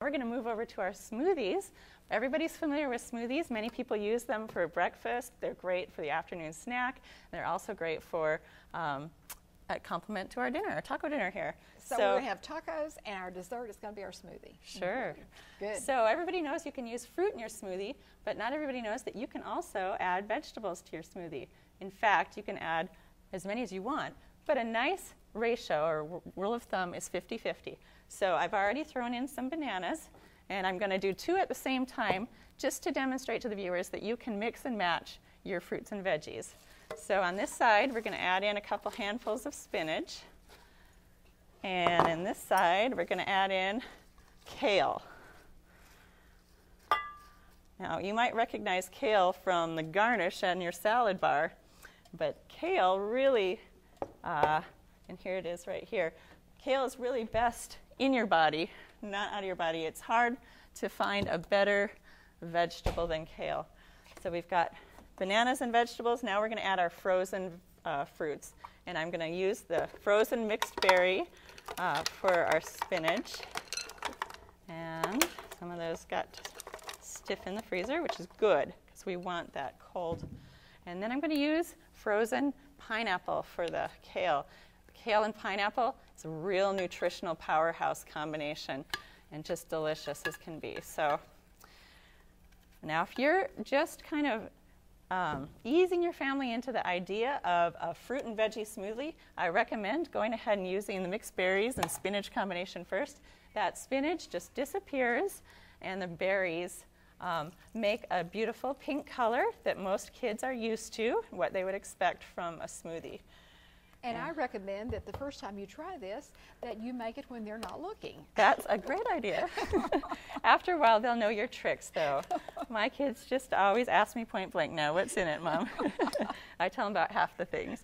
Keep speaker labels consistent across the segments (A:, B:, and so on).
A: We're going to move over to our smoothies. Everybody's familiar with smoothies. Many people use them for breakfast. They're great for the afternoon snack. They're also great for a complement to our dinner, our taco dinner here.
B: So we're going to have tacos, and our dessert is going to be our smoothie.
A: Sure.
B: Good.
A: So everybody knows you can use fruit in your smoothie, but not everybody knows that you can also add vegetables to your smoothie. In fact, you can add as many as you want, but a nice ratio or rule of thumb is 50-50. So I've already thrown in some bananas, and I'm going to do 2 at the same time just to demonstrate to the viewers that you can mix and match your fruits and veggies. So on this side, we're going to add in a couple handfuls of spinach. And on this side, we're going to add in kale. Now, you might recognize kale from the garnish on your salad bar, but kale really, and here it is right here, kale is really best in your body, not out of your body. It's hard to find a better vegetable than kale. So we've got bananas and vegetables. Now we're going to add our frozen fruits. And I'm going to use the frozen mixed berry for our spinach. And some of those got stiff in the freezer, which is good because we want that cold. And then I'm going to use frozen pineapple for the kale. Kale and pineapple is a real nutritional powerhouse combination and just delicious as can be. So now if you're just kind of easing your family into the idea of a fruit and veggie smoothie, I recommend going ahead and using the mixed berries and spinach combination first. That spinach just disappears and the berries make a beautiful pink color that most kids are used to, what they would expect from a smoothie.
B: And I recommend that the first time you try this, that you make it when they're not looking.
A: That's a great idea. After a while, they'll know your tricks, though. My kids just always ask me point blank, "Now, what's in it, Mom?" I tell them about half the things.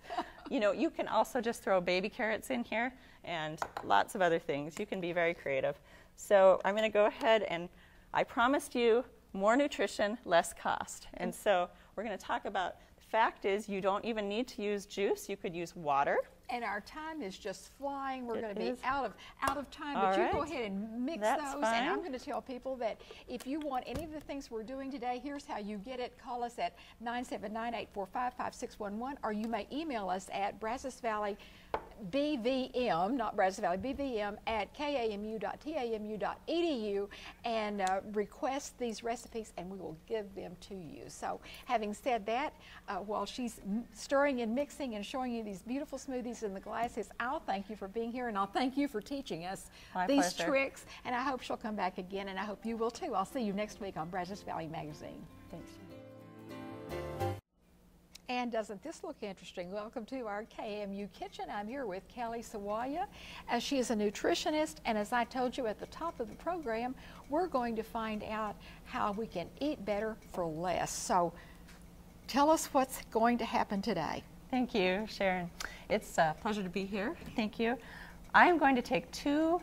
A: You know, you can also just throw baby carrots in here and lots of other things. You can be very creative. So I'm going to go ahead and I promised you more nutrition, less cost. And so we're going to talk about the fact is you don't even need to use juice. You could use water.
B: And our time is just flying. We're going to be out of time.
A: All
B: But you
A: right.
B: go ahead and mix
A: That's
B: those.
A: fine.
B: And I'm going to tell people that if you want any of the things we're doing today, here's how you get it. Call us at 979-845-5611, or you may email us at Brazos Valley BVM, not Brazos Valley, BVM at kamu.tamu.edu and request these recipes and we will give them to you. So having said that, while she's stirring and mixing and showing you these beautiful smoothies in the glasses, I'll thank you for being here and I'll thank you for teaching us these tricks, and I hope she'll come back again and I hope you will too. I'll see you next week on Brazos Valley Magazine.
A: Thanks.
B: And doesn't this look interesting? Welcome to our KMU kitchen. I'm here with Kelly Sawaya. She is a nutritionist, and as I told you at the top of the program, we're going to find out how we can eat better for less. So tell us what's going to happen today.
A: Thank you, Sharon. It's a pleasure to be here. Thank you. I am going to take 2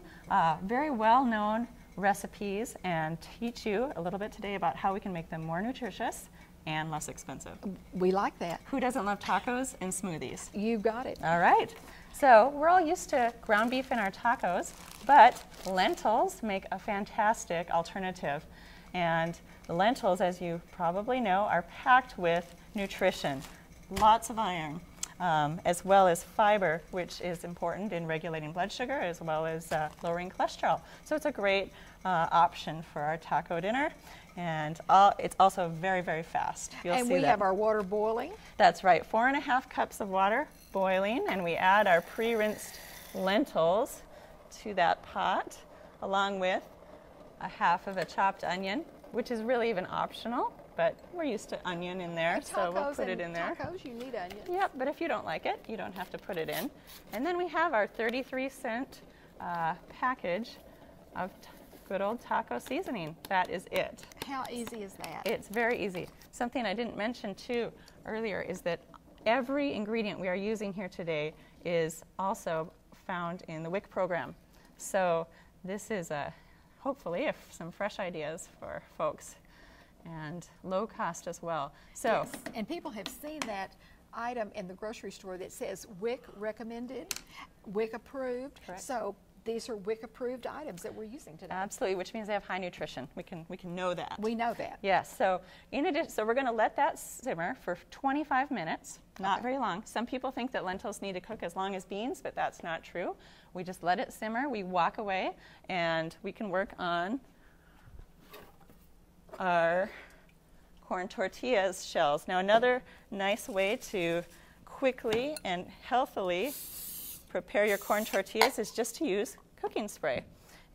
A: very well-known recipes and teach you a little bit today about how we can make them more nutritious and less expensive.
B: We like that.
A: Who doesn't love tacos and smoothies?
B: You got it.
A: All right. So we're all used to ground beef in our tacos, but lentils make a fantastic alternative. And the lentils, as you probably know, are packed with nutrition, lots of iron, as well as fiber, which is important in regulating blood sugar as well as lowering cholesterol. So it's a great option for our taco dinner. And it's also very, very fast. You'll see
B: we have our water boiling.
A: That's right, 4½ cups of water boiling, and we add our pre-rinsed lentils to that pot, along with a half of a chopped onion, which is really even optional, but we're used to onion in there, so we'll put it in there.
B: Tacos, you need onion.
A: Yep, but if you don't like it, you don't have to put it in. And then we have our 33-cent package of good old taco seasoning. That is it.
B: How easy is that?
A: It's very easy. Something I didn't mention too earlier is that every ingredient we are using here today is also found in the WIC program. So this is hopefully some fresh ideas for folks and low cost as well. So,
B: yes. And people have seen that item in the grocery store that says WIC recommended, WIC approved.
A: Correct.
B: So these are WIC-approved items that we're using today.
A: Absolutely, which means they have high nutrition. We can know that.
B: We know that.
A: Yes. So in addition, so we're going to let that simmer for 25 minutes. Not very long. Some people think that lentils need to cook as long as beans, but that's not true. We just let it simmer. We walk away, and we can work on our corn tortillas shells. Now, another nice way to quickly and healthily prepare your corn tortillas is just to use cooking spray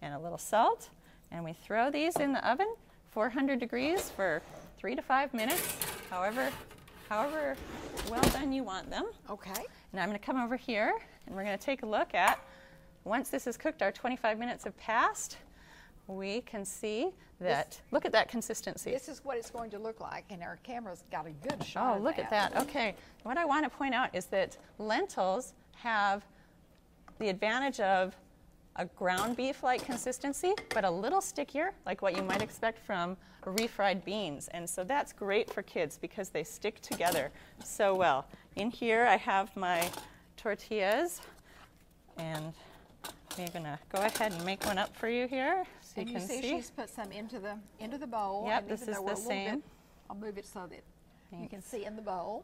A: and a little salt, and we throw these in the oven, 400 degrees for 3 to 5 minutes, however well done you want them.
B: Okay.
A: And I'm going to come over here, and we're going to take a look at, once this is cooked, our 25 minutes have passed. We can see that, look at that consistency.
B: This is what it's going to look like, and our camera's got a good shot
A: Oh, look at that. Okay. What I want to point out is that lentils have the advantage of a ground beef-like consistency, but a little stickier, like what you might expect from refried beans. And so that's great for kids because they stick together so well. In here I have my tortillas, and I'm going to go ahead and make one up for you here so
B: and
A: you can see.
B: She's put some into the bowl.
A: Yep,
B: and
A: this
B: even
A: is
B: though
A: the
B: we're a little
A: same.
B: bit, I'll move it so that you can see in the bowl.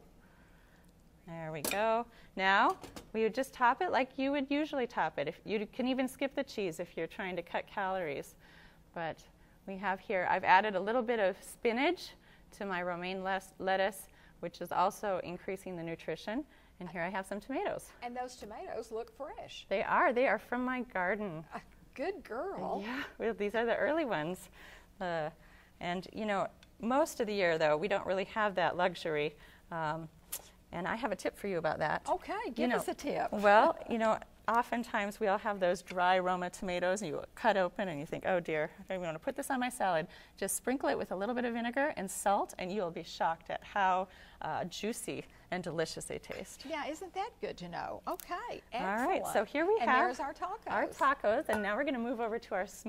A: There we go. Now, we would just top it like you would usually top it. If you can even skip the cheese if you're trying to cut calories. But we have here, I've added a little bit of spinach to my romaine lettuce, which is also increasing the nutrition. And here I have some tomatoes.
B: And those tomatoes look fresh.
A: They are from my garden.
B: Good girl.
A: Yeah, well, these are the early ones. And you know, most of the year though, we don't really have that luxury. And I have a tip for you about that.
B: Okay, give us a tip.
A: Well, you know, oftentimes we all have those dry Roma tomatoes, and you cut open and you think, oh dear, I don't even want to put this on my salad. Just sprinkle it with a little bit of vinegar and salt, and you'll be shocked at how juicy and delicious they taste.
B: Yeah, isn't that good to know? Okay, excellent.
A: All right, so here we have
B: there's our tacos.
A: Our tacos, and now we're going to move over to our smoothie.